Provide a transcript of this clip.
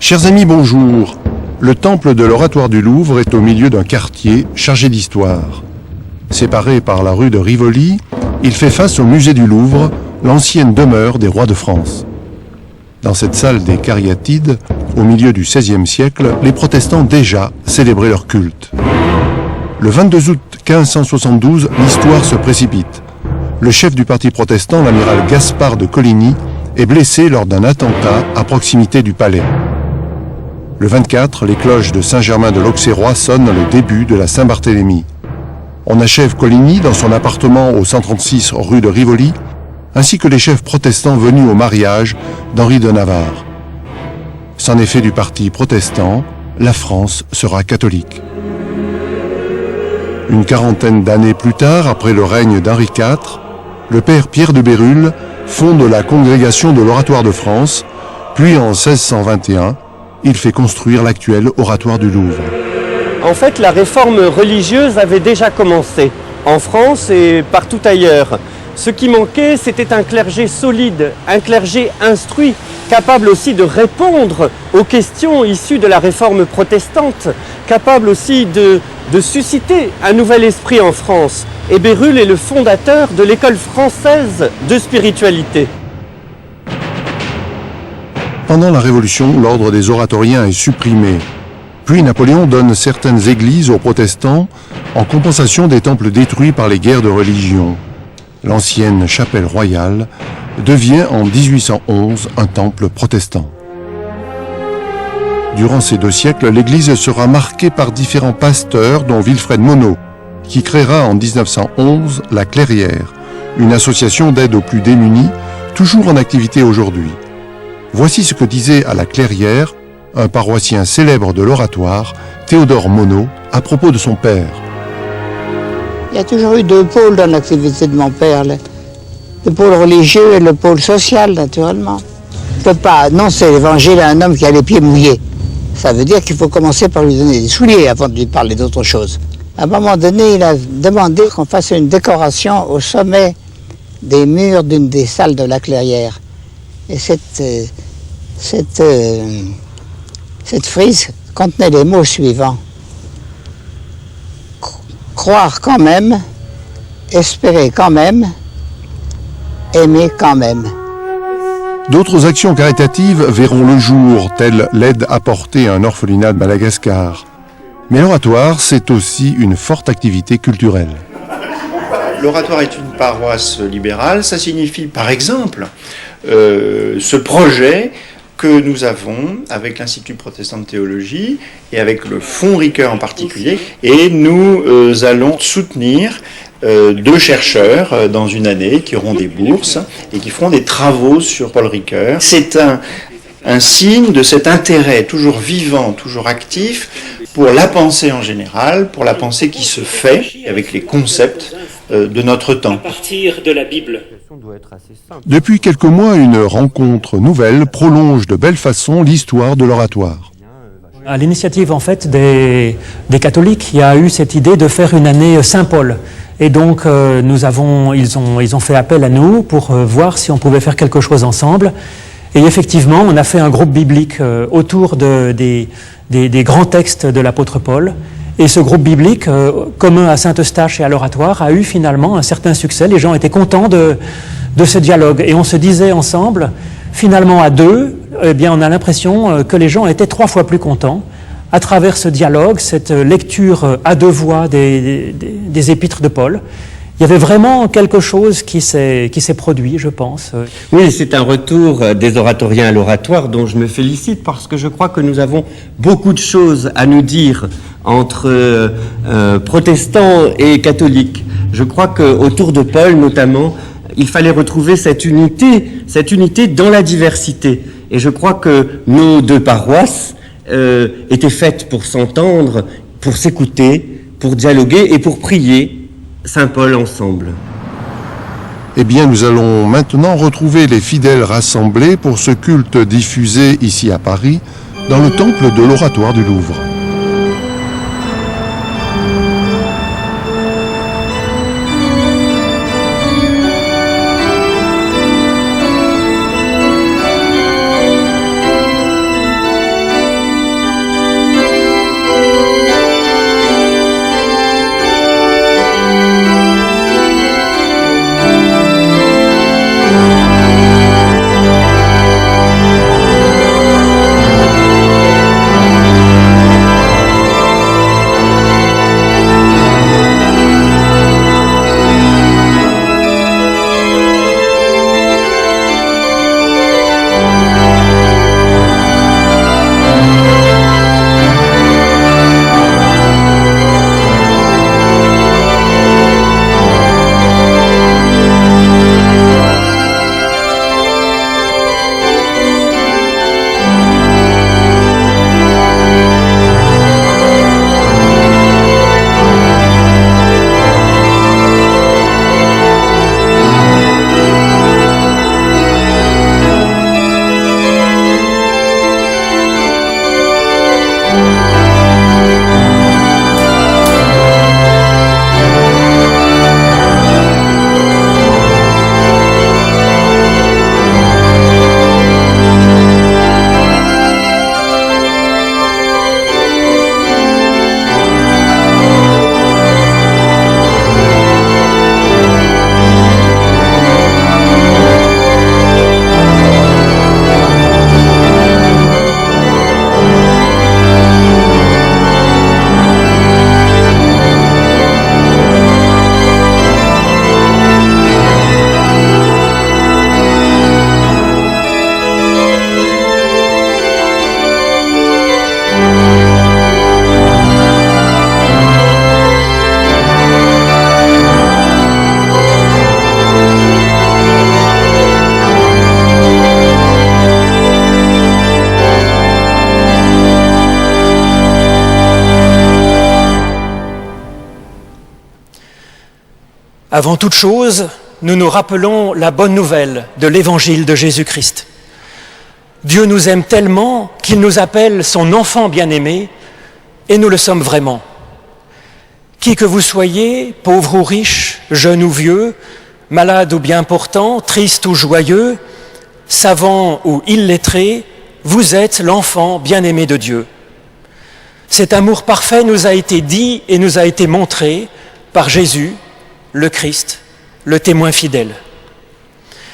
Chers amis, bonjour. Le temple de l'Oratoire du Louvre est au milieu d'un quartier chargé d'histoire. Séparé par la rue de Rivoli, il fait face au musée du Louvre, l'ancienne demeure des rois de France. Dans cette salle des Cariatides, au milieu du XVIe siècle, les protestants déjà célébraient leur culte. Le 22 août 1572, l'histoire se précipite. Le chef du parti protestant, l'amiral Gaspard de Coligny, est blessé lors d'un attentat à proximité du palais. Le 24, les cloches de Saint-Germain de l'Auxerrois sonnent le début de la Saint-Barthélemy. On achève Coligny dans son appartement au 136 rue de Rivoli, ainsi que les chefs protestants venus au mariage d'Henri de Navarre. C'en est fait du parti protestant, la France sera catholique. Une quarantaine d'années plus tard, après le règne d'Henri IV, le père Pierre de Bérulle fonde la Congrégation de l'Oratoire de France, puis en 1621, il fait construire l'actuel Oratoire du Louvre. En fait, la réforme religieuse avait déjà commencé, en France et partout ailleurs. Ce qui manquait, c'était un clergé solide, un clergé instruit, capable aussi de répondre aux questions issues de la réforme protestante, capable aussi de susciter un nouvel esprit en France. Et Bérulle est le fondateur de l'école française de spiritualité. Pendant la Révolution, l'ordre des oratoriens est supprimé. Puis Napoléon donne certaines églises aux protestants en compensation des temples détruits par les guerres de religion. L'ancienne chapelle royale devient en 1811 un temple protestant. Durant ces 2 siècles, l'église sera marquée par différents pasteurs, dont Wilfred Monod, qui créera en 1911 la Clairière, une association d'aide aux plus démunis, toujours en activité aujourd'hui. Voici ce que disait à la Clairière un paroissien célèbre de l'Oratoire, Théodore Monod, à propos de son père. Il y a toujours eu 2 pôles dans l'activité de mon père, le pôle religieux et le pôle social, naturellement. On ne peut pas annoncer l'évangile à un homme qui a les pieds mouillés. Ça veut dire qu'il faut commencer par lui donner des souliers avant de lui parler d'autre chose. À un moment donné, il a demandé qu'on fasse une décoration au sommet des murs d'une des salles de la Clairière. Et cette frise contenait les mots suivants. Croire quand même, espérer quand même, aimer quand même. D'autres actions caritatives verront le jour, telle l'aide apportée à un orphelinat de Madagascar. Mais l'Oratoire, c'est aussi une forte activité culturelle. L'Oratoire est une paroisse libérale, ça signifie par exemple ce projet que nous avons avec l'Institut protestant de théologie et avec le Fonds Ricoeur en particulier, et nous allons soutenir 2 chercheurs dans une année qui auront des bourses et qui feront des travaux sur Paul Ricoeur. C'est un signe de cet intérêt toujours vivant, toujours actif pour la pensée en général, pour la pensée qui se fait avec les concepts de notre temps. À partir de la Bible. Depuis quelques mois, une rencontre nouvelle prolonge de belle façon l'histoire de l'Oratoire. À l'initiative en fait des catholiques, il y a eu cette idée de faire une année Saint-Paul. Et donc ils ont fait appel à nous pour voir si on pouvait faire quelque chose ensemble. Et effectivement, on a fait un groupe biblique autour des grands textes de l'apôtre Paul. Et ce groupe biblique, commun à Saint-Eustache et à l'Oratoire, a eu finalement un certain succès. Les gens étaient contents de ce dialogue. Et on se disait ensemble, finalement à 2, eh bien, on a l'impression que les gens étaient 3 fois plus contents à travers ce dialogue, cette lecture à 2 voix des épîtres de Paul. Il y avait vraiment quelque chose qui s'est produit, je pense. Oui, c'est un retour des oratoriens à l'Oratoire dont je me félicite parce que je crois que nous avons beaucoup de choses à nous dire entre protestants et catholiques. Je crois qu'autour de Paul, notamment, il fallait retrouver cette unité dans la diversité. Et je crois que nos 2 paroisses étaient faites pour s'entendre, pour s'écouter, pour dialoguer et pour prier Saint Paul ensemble. Eh bien, nous allons maintenant retrouver les fidèles rassemblés pour ce culte diffusé ici à Paris, dans le temple de l'Oratoire du Louvre. Avant toute chose, nous nous rappelons la bonne nouvelle de l'évangile de Jésus-Christ. Dieu nous aime tellement qu'il nous appelle son enfant bien-aimé, et nous le sommes vraiment. Qui que vous soyez, pauvre ou riche, jeune ou vieux, malade ou bien portant, triste ou joyeux, savant ou illettré, vous êtes l'enfant bien-aimé de Dieu. Cet amour parfait nous a été dit et nous a été montré par Jésus, le Christ, le témoin fidèle.